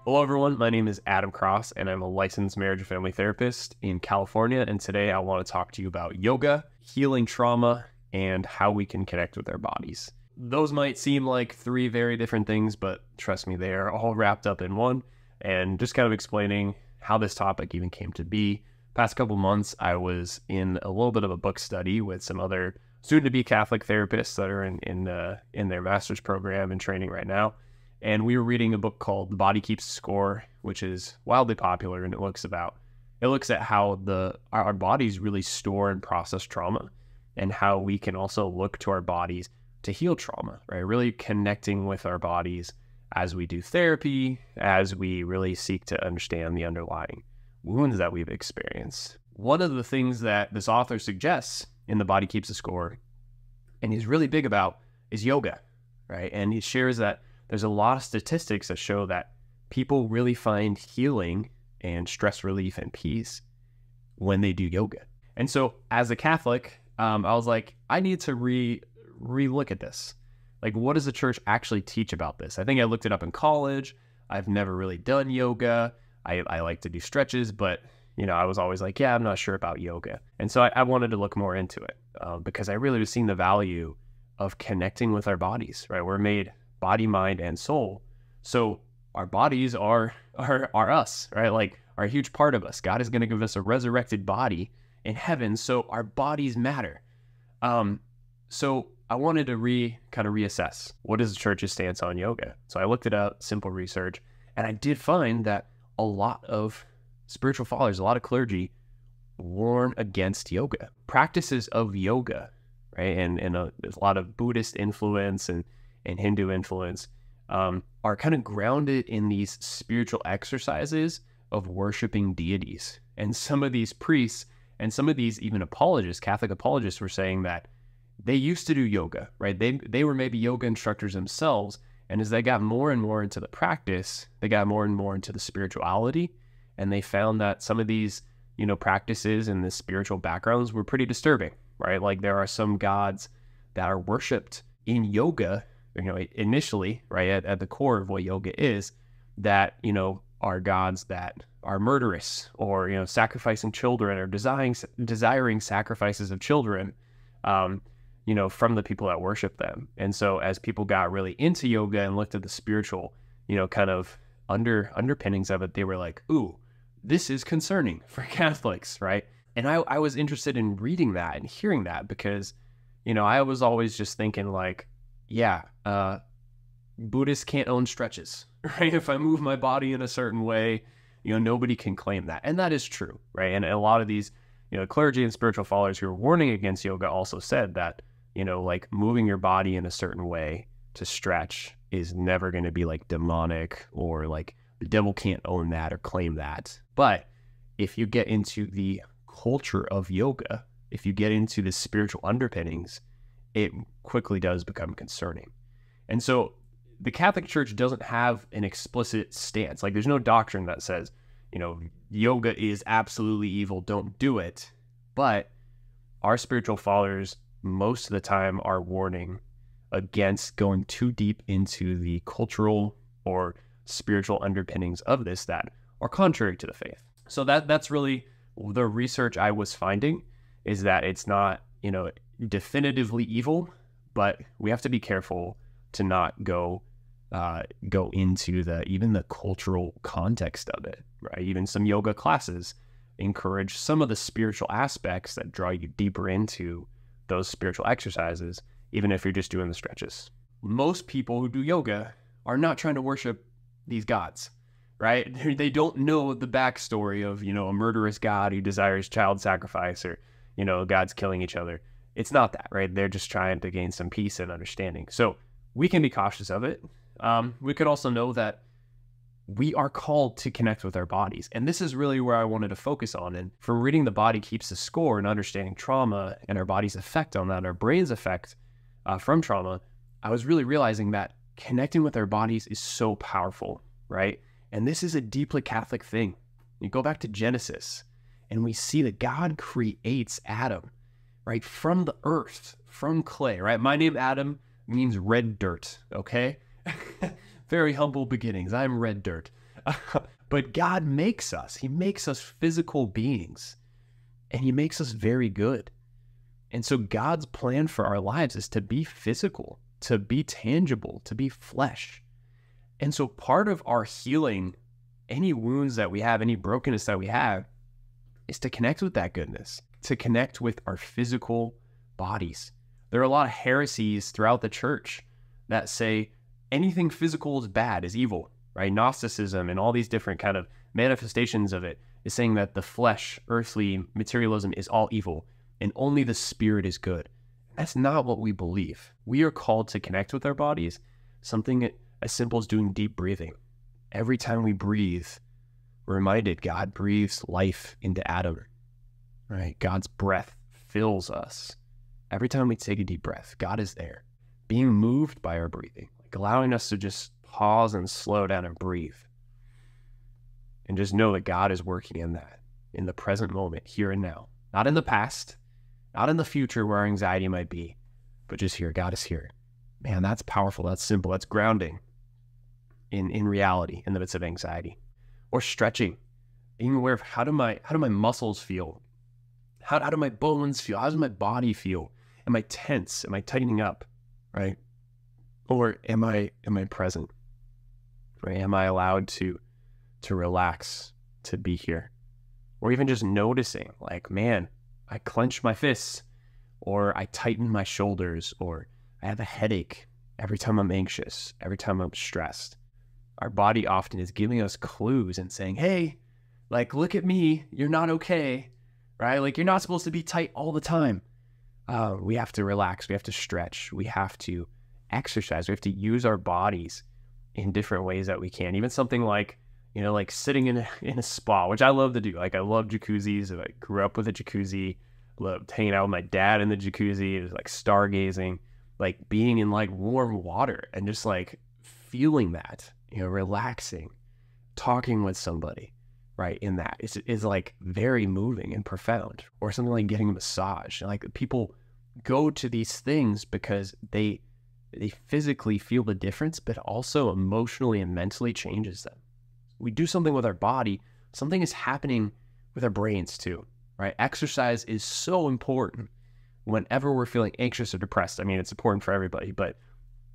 Hello, everyone. My name is Adam Cross, and I'm a licensed marriage and family therapist in California. And today I want to talk to you about yoga, healing trauma, and how we can connect with our bodies. Those might seem like three very different things, but trust me, they are all wrapped up in one. And just kind of explaining how this topic even came to be. Past couple months, I was in a little bit of a book study with some other soon-to-be Catholic therapists that are in their master's program and training right now. And we were reading a book called The Body Keeps Score, which is wildly popular, and it looks at how our bodies really store and process trauma, and how we can also look to our bodies to heal trauma, right? Really connecting with our bodies as we do therapy, as we really seek to understand the underlying wounds that we've experienced. One of the things that this author suggests in The Body Keeps a Score, and he's really big about, is yoga, right? And he shares that there's a lot of statistics that show that people really find healing and stress relief and peace when they do yoga. And so as a Catholic, I was like, I need to re-look at this. Like, what does the church actually teach about this? I think I looked it up in college. I've never really done yoga. I like to do stretches, but I was always like, yeah, I'm not sure about yoga. And so I wanted to look more into it because I really was seeing the value of connecting with our bodies, right? We're made body, mind, and soul. So our bodies are us, right? Like, are a huge part of us. God is going to give us a resurrected body in heaven, so our bodies matter. So I wanted to reassess, what is the church's stance on yoga? So I looked it up, simple research, and I did find that a lot of spiritual fathers, a lot of clergy warn against yoga. Practices of yoga, right? And there's a lot of Buddhist influence and Hindu influence, are kind of grounded in these spiritual exercises of worshiping deities. And some of these priests and some of these even apologists, Catholic apologists, were saying that they used to do yoga, right? They were maybe yoga instructors themselves. And as they got more and more into the practice, they got more and more into the spirituality. And they found that some of these, practices and the spiritual backgrounds were pretty disturbing, right? Like, there are some gods that are worshipped in yoga, initially, right, at the core of what yoga is, that, are gods that are murderous or, sacrificing children or desiring sacrifices of children, from the people that worship them. And so as people got really into yoga and looked at the spiritual, kind of underpinnings of it, they were like, ooh, this is concerning for Catholics, right? And I was interested in reading that and hearing that because, I was always just thinking like, yeah, Buddhists can't own stretches, right? If I move my body in a certain way, nobody can claim that. And that is true, right? And a lot of these, clergy and spiritual followers who are warning against yoga also said that, like, moving your body in a certain way to stretch is never going to be like demonic, or like the devil can't own that or claim that. But if you get into the culture of yoga, if you get into the spiritual underpinnings, it quickly does become concerning. And so the Catholic Church doesn't have an explicit stance. Like, there's no doctrine that says, yoga is absolutely evil, don't do it. But our spiritual fathers most of the time are warning against going too deep into the cultural or spiritual underpinnings of this that are contrary to the faith. So that's really the research I was finding, is that it's not, definitively evil, but we have to be careful to not go into even the cultural context of it, right? Even some yoga classes encourage some of the spiritual aspects that draw you deeper into those spiritual exercises, even if you're just doing the stretches. Most people who do yoga are not trying to worship these gods, right? They don't know the backstory of, a murderous god who desires child sacrifice, or, gods killing each other. It's not that, right? They're just trying to gain some peace and understanding. So we can be cautious of it. We could also know that we are called to connect with our bodies. And this is really where I wanted to focus on. And from reading The Body Keeps a Score and understanding trauma and our body's effect on that, our brain's effect from trauma, I was really realizing that connecting with our bodies is so powerful, right? And this is a deeply Catholic thing. You go back to Genesis and we see that God creates Adam, right? From the earth, from clay, right? My name, Adam, means red dirt, okay? Very humble beginnings. I'm red dirt. But God makes us. He makes us physical beings, and he makes us very good. And so God's plan for our lives is to be physical, to be tangible, to be flesh. And so part of our healing, any wounds that we have, any brokenness that we have, is to connect with that goodness, to connect with our physical bodies. There are a lot of heresies throughout the church that say anything physical is bad, is evil, right? Gnosticism and all these different kind of manifestations of it is saying that the flesh, earthly materialism is all evil and only the spirit is good. That's not what we believe. We are called to connect with our bodies, something as simple as doing deep breathing. Every time we breathe, we're reminded God breathes life into Adam, right? God's breath fills us. Every time we take a deep breath, God is there, being moved by our breathing, like allowing us to just pause and slow down and breathe. And just know that God is working in that, in the present moment, here and now. Not in the past, not in the future where our anxiety might be, but just here. God is here. Man, that's powerful. That's simple. That's grounding in reality in the midst of anxiety. Or stretching, being aware of how do my muscles feel? How do my bones feel? How does my body feel? Am I tense? Am I tightening up? Right? Or am I present? Right? Am I allowed to relax, to be here? Or even just noticing, like, man, I clench my fists, or I tighten my shoulders, or I have a headache every time I'm anxious, every time I'm stressed. Our body often is giving us clues and saying, hey, like, look at me, you're not okay, right? Like, you're not supposed to be tight all the time. We have to relax, we have to stretch, we have to exercise, we have to use our bodies in different ways that we can. Even something like, like sitting in a spa, which I love to do. Like, I love jacuzzis. I grew up with a jacuzzi, loved hanging out with my dad in the jacuzzi. It was like stargazing, like being in like warm water and just like feeling that, relaxing, talking with somebody, right? In that is like very moving and profound. Or something like getting a massage. Like, people go to these things because they physically feel the difference, but also emotionally and mentally changes them. We do something with our body, something is happening with our brains too, right? Exercise is so important whenever we're feeling anxious or depressed. I mean, it's important for everybody, but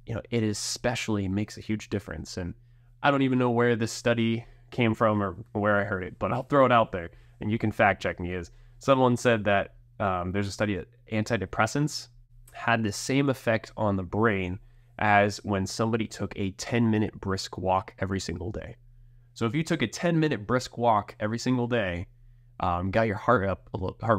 it especially makes a huge difference. And I don't even know where this study came from or where I heard it, but I'll throw it out there and you can fact check me. Is someone said that there's a study that antidepressants had the same effect on the brain as when somebody took a 10-minute brisk walk every single day. So if you took a 10-minute brisk walk every single day, got your heart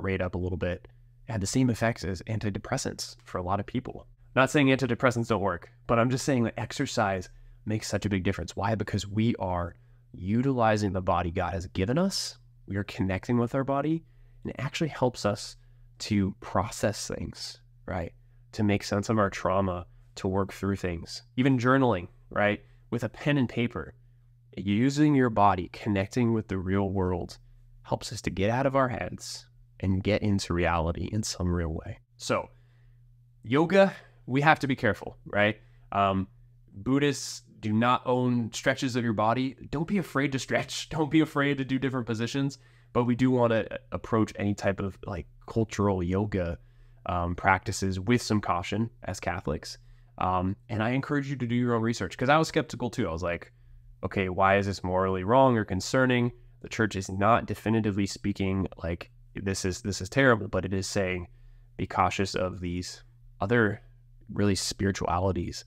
rate up a little bit, it had the same effects as antidepressants for a lot of people. Not saying antidepressants don't work, but I'm just saying that exercise makes such a big difference. Why? Because we are utilizing the body God has given us. We are connecting with our body, and it actually helps us to process things, right? To make sense of our trauma, to work through things. Even journaling, right? With a pen and paper. Using your body, connecting with the real world, helps us to get out of our heads and get into reality in some real way. So, yoga, we have to be careful, right? Buddhists do not own stretches of your body. Don't be afraid to stretch. Don't be afraid to do different positions. But we do want to approach any type of like cultural yoga practices with some caution as Catholics. And I encourage you to do your own research, because I was skeptical too. I was like, okay, why is this morally wrong or concerning? The church is not definitively speaking like this is terrible, but it is saying be cautious of these other really spiritualities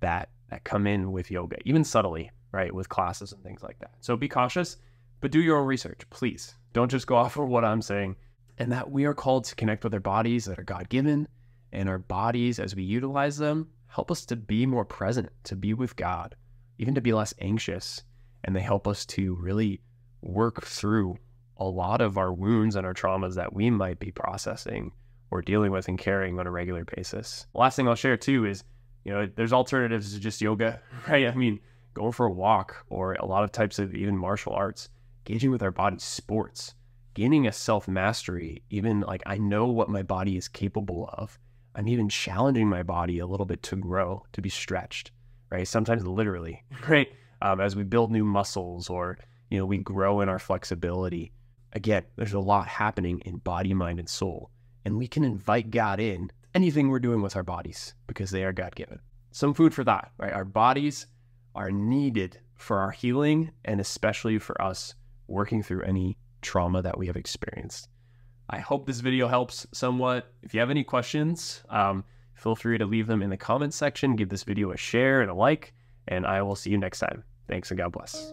that come in with yoga, even subtly, right? With classes and things like that. So be cautious, but do your own research, please. Don't just go off of what I'm saying. And that we are called to connect with our bodies that are God-given, and our bodies, as we utilize them, help us to be more present, to be with God, even to be less anxious. And they help us to really work through a lot of our wounds and our traumas that we might be processing or dealing with and carrying on a regular basis. Last thing I'll share too is, there's alternatives to just yoga, right? I mean, going for a walk, or a lot of types of even martial arts, engaging with our body, sports, gaining a self-mastery, even like I know what my body is capable of. I'm even challenging my body a little bit to grow, to be stretched, right? Sometimes literally, right? as we build new muscles, or, we grow in our flexibility. Again, there's a lot happening in body, mind, and soul, and we can invite God in anything we're doing with our bodies because they are God-given. Some food for thought, right? Our bodies are needed for our healing, and especially for us working through any trauma that we have experienced. I hope this video helps somewhat. If you have any questions, feel free to leave them in the comments section. Give this video a share and a like, and I will see you next time. Thanks, and God bless.